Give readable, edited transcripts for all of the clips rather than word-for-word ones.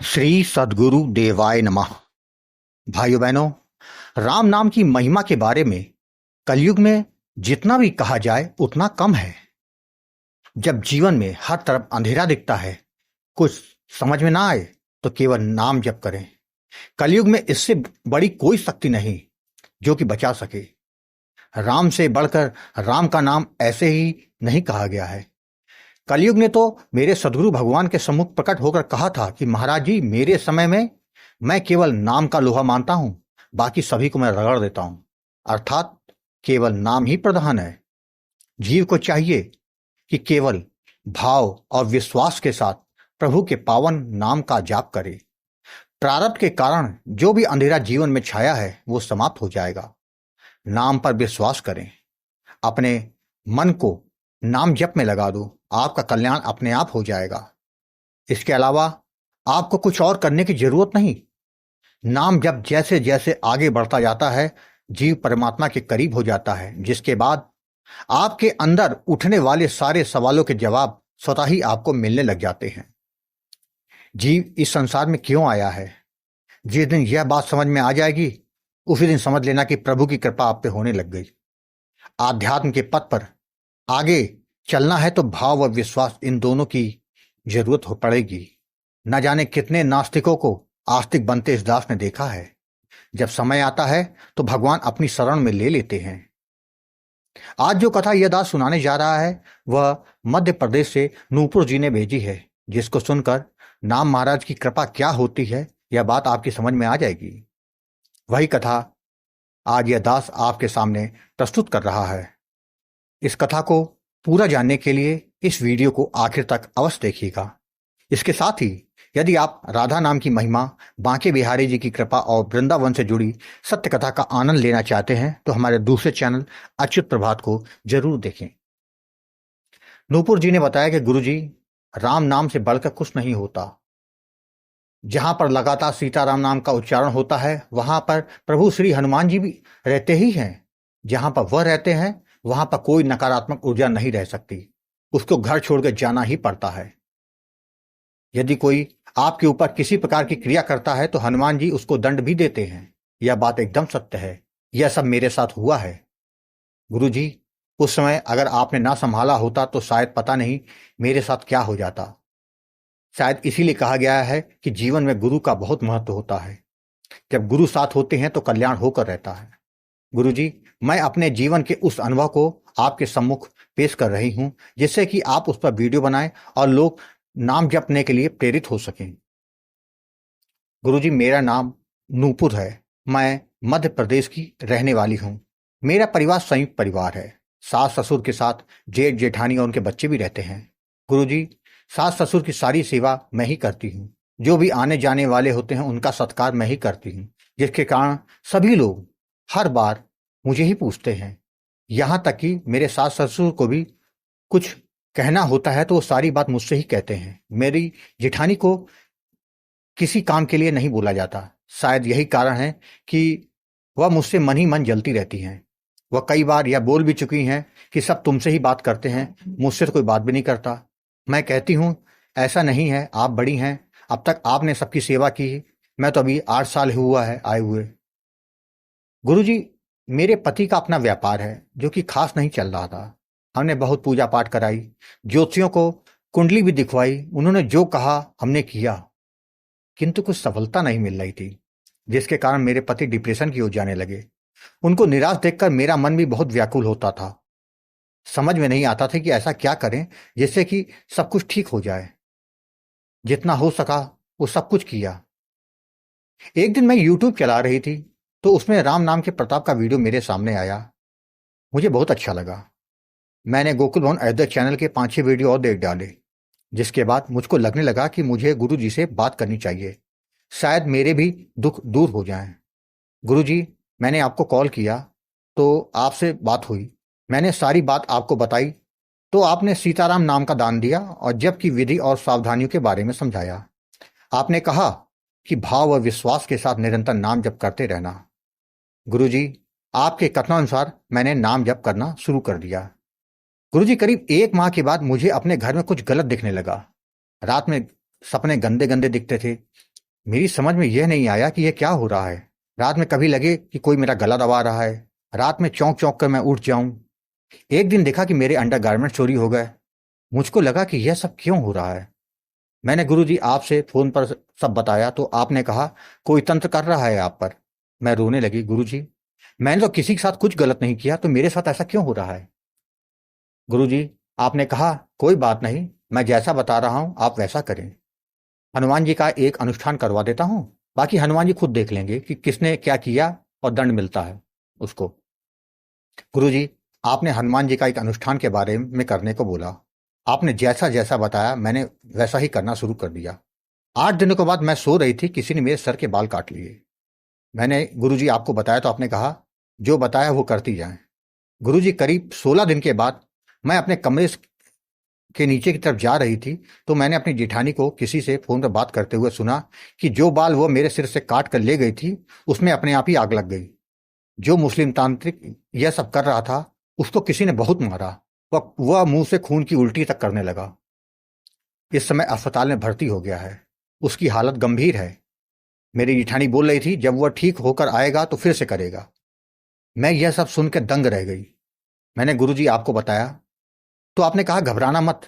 श्री सद्गुरु देवाय नमः। भाइयों बहनों, राम नाम की महिमा के बारे में कलयुग में जितना भी कहा जाए उतना कम है। जब जीवन में हर तरफ अंधेरा दिखता है, कुछ समझ में ना आए, तो केवल नाम जप करें। कलयुग में इससे बड़ी कोई शक्ति नहीं जो कि बचा सके। राम से बढ़कर राम का नाम ऐसे ही नहीं कहा गया है। कलयुग ने तो मेरे सदगुरु भगवान के सम्मुख प्रकट होकर कहा था कि महाराज जी, मेरे समय में मैं केवल नाम का लोहा मानता हूं, बाकी सभी को मैं रगड़ देता हूं। अर्थात केवल नाम ही प्रधान है। जीव को चाहिए कि केवल भाव और विश्वास के साथ प्रभु के पावन नाम का जाप करे। प्रारब्ध के कारण जो भी अंधेरा जीवन में छाया है वो समाप्त हो जाएगा। नाम पर विश्वास करें, अपने मन को नाम जप में लगा दो, आपका कल्याण अपने आप हो जाएगा। इसके अलावा आपको कुछ और करने की जरूरत नहीं। नाम जप जैसे जैसे आगे बढ़ता जाता है, जीव परमात्मा के करीब हो जाता है, जिसके बाद आपके अंदर उठने वाले सारे सवालों के जवाब स्वतः ही आपको मिलने लग जाते हैं। जीव इस संसार में क्यों आया है, जिस दिन यह बात समझ में आ जाएगी उसी दिन समझ लेना कि प्रभु की कृपा आप पे होने लग गई। आध्यात्म के पथ पर आगे चलना है तो भाव और विश्वास, इन दोनों की जरूरत हो पड़ेगी। न जाने कितने नास्तिकों को आस्तिक बनते इस दास ने देखा है। जब समय आता है तो भगवान अपनी शरण में ले लेते हैं। आज जो कथा यह दास सुनाने जा रहा है वह मध्य प्रदेश से नूपुर जी ने भेजी है, जिसको सुनकर नाम महाराज की कृपा क्या होती है यह बात आपकी समझ में आ जाएगी। वही कथा आज यह दास आपके सामने प्रस्तुत कर रहा है। इस कथा को पूरा जानने के लिए इस वीडियो को आखिर तक अवश्य देखिएगा। इसके साथ ही यदि आप राधा नाम की महिमा, बांके बिहारी जी की कृपा और वृंदावन से जुड़ी सत्य कथा का आनंद लेना चाहते हैं तो हमारे दूसरे चैनल अच्युत प्रभात को जरूर देखें। नूपुर जी ने बताया कि गुरुजी, राम नाम से बढ़कर कुछ नहीं होता। जहां पर लगातार सीताराम नाम का उच्चारण होता है वहां पर प्रभु श्री हनुमान जी भी रहते ही हैं। जहां पर वह रहते हैं वहां पर कोई नकारात्मक ऊर्जा नहीं रह सकती, उसको घर छोड़कर जाना ही पड़ता है। यदि कोई आपके ऊपर किसी प्रकार की क्रिया करता है तो हनुमान जी उसको दंड भी देते हैं। यह बात एकदम सत्य है। यह सब मेरे साथ हुआ है। गुरु जी, उस समय अगर आपने ना संभाला होता तो शायद पता नहीं मेरे साथ क्या हो जाता। शायद इसीलिए कहा गया है कि जीवन में गुरु का बहुत महत्व होता है। जब गुरु साथ होते हैं तो कल्याण होकर रहता है। गुरु जी, मैं अपने जीवन के उस अनुभव को आपके सम्मुख पेश कर रही हूं, जिससे कि आप उस पर वीडियो बनाएं और लोग नाम जपने के लिए प्रेरित हो सकें। गुरु जी, मेरा नाम नूपुर है। मैं मध्य प्रदेश की रहने वाली हूं। मेरा परिवार संयुक्त परिवार है। सास ससुर के साथ जेठ जेठानी और उनके बच्चे भी रहते हैं। गुरु जी, सास ससुर की सारी सेवा मैं ही करती हूँ। जो भी आने जाने वाले होते हैं उनका सत्कार मैं ही करती हूँ, जिसके कारण सभी लोग हर बार मुझे ही पूछते हैं। यहाँ तक कि मेरे सास ससुर को भी कुछ कहना होता है तो वो सारी बात मुझसे ही कहते हैं। मेरी जेठानी को किसी काम के लिए नहीं बोला जाता। शायद यही कारण है कि वह मुझसे मन ही मन जलती रहती हैं। वह कई बार यह बोल भी चुकी हैं कि सब तुमसे ही बात करते हैं, मुझसे तो कोई बात भी नहीं करता। मैं कहती हूँ ऐसा नहीं है, आप बड़ी हैं, अब तक आपने सबकी सेवा की। मैं तो अभी 8 साल हुआ है आए हुए। गुरुजी, मेरे पति का अपना व्यापार है जो कि खास नहीं चल रहा था। हमने बहुत पूजा पाठ कराई, ज्योतिषियों को कुंडली भी दिखवाई, उन्होंने जो कहा हमने किया, किंतु कुछ सफलता नहीं मिल रही थी, जिसके कारण मेरे पति डिप्रेशन की ओर जाने लगे। उनको निराश देखकर मेरा मन भी बहुत व्याकुल होता था। समझ में नहीं आता था कि ऐसा क्या करें जिससे कि सब कुछ ठीक हो जाए। जितना हो सका वो सब कुछ किया। एक दिन मैं यूट्यूब चला रही थी तो उसमें राम नाम के प्रताप का वीडियो मेरे सामने आया। मुझे बहुत अच्छा लगा। मैंने गोकुल भवन अयोध्या चैनल के 5-6 वीडियो और देख डाले, जिसके बाद मुझको लगने लगा कि मुझे गुरु जी से बात करनी चाहिए, शायद मेरे भी दुख दूर हो जाएं। गुरु जी, मैंने आपको कॉल किया तो आपसे बात हुई। मैंने सारी बात आपको बताई तो आपने सीताराम नाम का दान दिया और जप की विधि और सावधानियों के बारे में समझाया। आपने कहा कि भाव और विश्वास के साथ निरंतर नाम जप करते रहना। गुरु जी, आपके कथनानुसार मैंने नाम जप करना शुरू कर दिया। गुरु जी, करीब 1 माह के बाद मुझे अपने घर में कुछ गलत दिखने लगा। रात में सपने गंदे गंदे दिखते थे। मेरी समझ में यह नहीं आया कि यह क्या हो रहा है। रात में कभी लगे कि कोई मेरा गला दबा रहा है, रात में चौंक चौंक कर मैं उठ जाऊं। एक दिन देखा कि मेरे अंडरगारमेंट चोरी हो गए। मुझको लगा कि यह सब क्यों हो रहा है। मैंने गुरुजी आपसे फोन पर सब बताया तो आपने कहा कोई तंत्र कर रहा है आप पर। मैं रोने लगी, गुरुजी मैंने तो किसी के साथ कुछ गलत नहीं किया, तो मेरे साथ ऐसा क्यों हो रहा है। गुरुजी आपने कहा कोई बात नहीं, मैं जैसा बता रहा हूं आप वैसा करें। हनुमान जी का एक अनुष्ठान करवा देता हूं, बाकी हनुमान जी खुद देख लेंगे कि किसने क्या किया और दंड मिलता है उसको। गुरुजी आपने हनुमान जी का एक अनुष्ठान के बारे में करने को बोला। आपने जैसा जैसा बताया मैंने वैसा ही करना शुरू कर दिया। 8 दिनों के बाद मैं सो रही थी, किसी ने मेरे सर के बाल काट लिए। मैंने गुरुजी आपको बताया तो आपने कहा जो बताया वो करती जाएं। गुरुजी करीब 16 दिन के बाद मैं अपने कमरे के नीचे की तरफ जा रही थी तो मैंने अपनी जेठानी को किसी से फोन पर बात करते हुए सुना कि जो बाल वो मेरे सिर से काट कर ले गई थी उसमें अपने आप ही आग लग गई। जो मुस्लिम तांत्रिक यह सब कर रहा था उसको किसी ने बहुत मारा। वह मुंह से खून की उल्टी तक करने लगा। इस समय अस्पताल में भर्ती हो गया है, उसकी हालत गंभीर है। मेरी जेठानी बोल रही थी जब वह ठीक होकर आएगा तो फिर से करेगा। मैं यह सब सुनकर दंग रह गई। मैंने गुरुजी आपको बताया तो आपने कहा घबराना मत,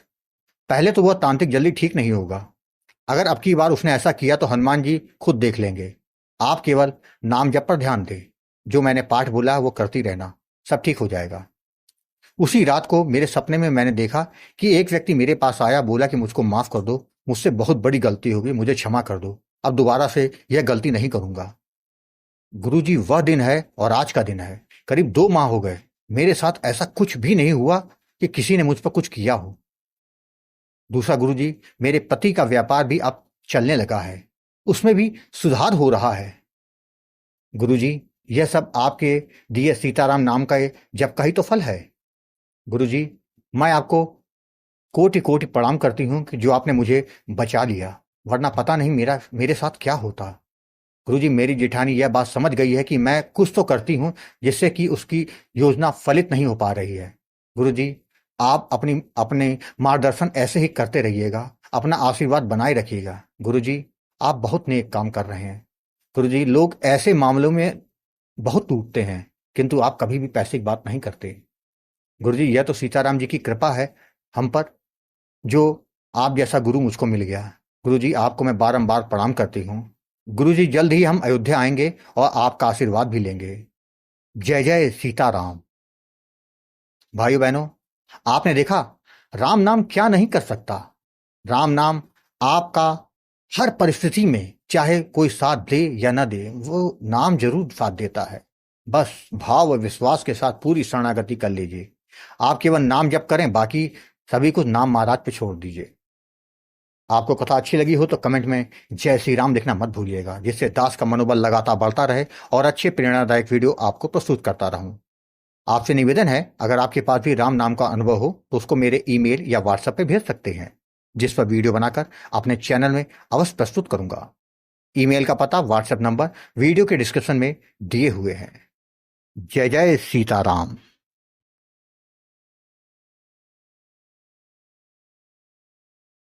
पहले तो वह तांत्रिक जल्दी ठीक नहीं होगा। अगर अब की बार उसने ऐसा किया तो हनुमान जी खुद देख लेंगे। आप केवल नाम जप पर ध्यान दें, जो मैंने पाठ बोला वो करती रहना, सब ठीक हो जाएगा। उसी रात को मेरे सपने में मैंने देखा कि एक व्यक्ति मेरे पास आया, बोला कि मुझको माफ कर दो, मुझसे बहुत बड़ी गलती हो गई, मुझे क्षमा कर दो, अब दोबारा से यह गलती नहीं करूंगा। गुरुजी वह दिन है और आज का दिन है, करीब 2 माह हो गए मेरे साथ ऐसा कुछ भी नहीं हुआ कि किसी ने मुझ पर कुछ किया हो। दूसरा गुरुजी, मेरे पति का व्यापार भी अब चलने लगा है, उसमें भी सुधार हो रहा है। गुरुजी यह सब आपके दिए सीताराम नाम का जप का ही तो फल है। गुरुजी मैं आपको कोटि कोटि प्रणाम करती हूँ कि जो आपने मुझे बचा लिया, वरना पता नहीं मेरे साथ क्या होता। गुरुजी मेरी जेठानी यह बात समझ गई है कि मैं कुछ तो करती हूँ जिससे कि उसकी योजना फलित नहीं हो पा रही है। गुरुजी आप अपने मार्गदर्शन ऐसे ही करते रहिएगा, अपना आशीर्वाद बनाए रखिएगा। गुरुजी आप बहुत नेक काम कर रहे हैं। गुरुजी लोग ऐसे मामलों में बहुत टूटते हैं, किंतु आप कभी भी पैसे की बात नहीं करते। गुरुजी यह तो सीताराम जी की कृपा है हम पर, जो आप जैसा गुरु मुझको मिल गया। गुरुजी आपको मैं बारंबार प्रणाम करती हूँ। गुरुजी जल्द ही हम अयोध्या आएंगे और आपका आशीर्वाद भी लेंगे। जय जय सीताराम। भाइयों बहनों, आपने देखा राम नाम क्या नहीं कर सकता। राम नाम आपका हर परिस्थिति में, चाहे कोई साथ दे या न दे, वो नाम जरूर साथ देता है। बस भाव और विश्वास के साथ पूरी शरणागति कर लीजिए। आप केवल नाम जप करें, बाकी सभी कुछ नाम महाराज पे छोड़ दीजिए। आपको कथा अच्छी लगी हो तो कमेंट में जय श्री राम लिखना मत भूलिएगा, जिससे दास का मनोबल लगातार बढ़ता रहे और अच्छे प्रेरणादायक वीडियो आपको प्रस्तुत करता रहूं। आपसे निवेदन है, अगर आपके पास भी राम नाम का अनुभव हो तो उसको मेरे ईमेल या व्हाट्सएप पे भेज सकते हैं, जिस पर वीडियो बनाकर अपने चैनल में अवश्य प्रस्तुत करूंगा। ईमेल का पता, व्हाट्सएप नंबर वीडियो के डिस्क्रिप्शन में दिए हुए हैं। जय जय सीताराम।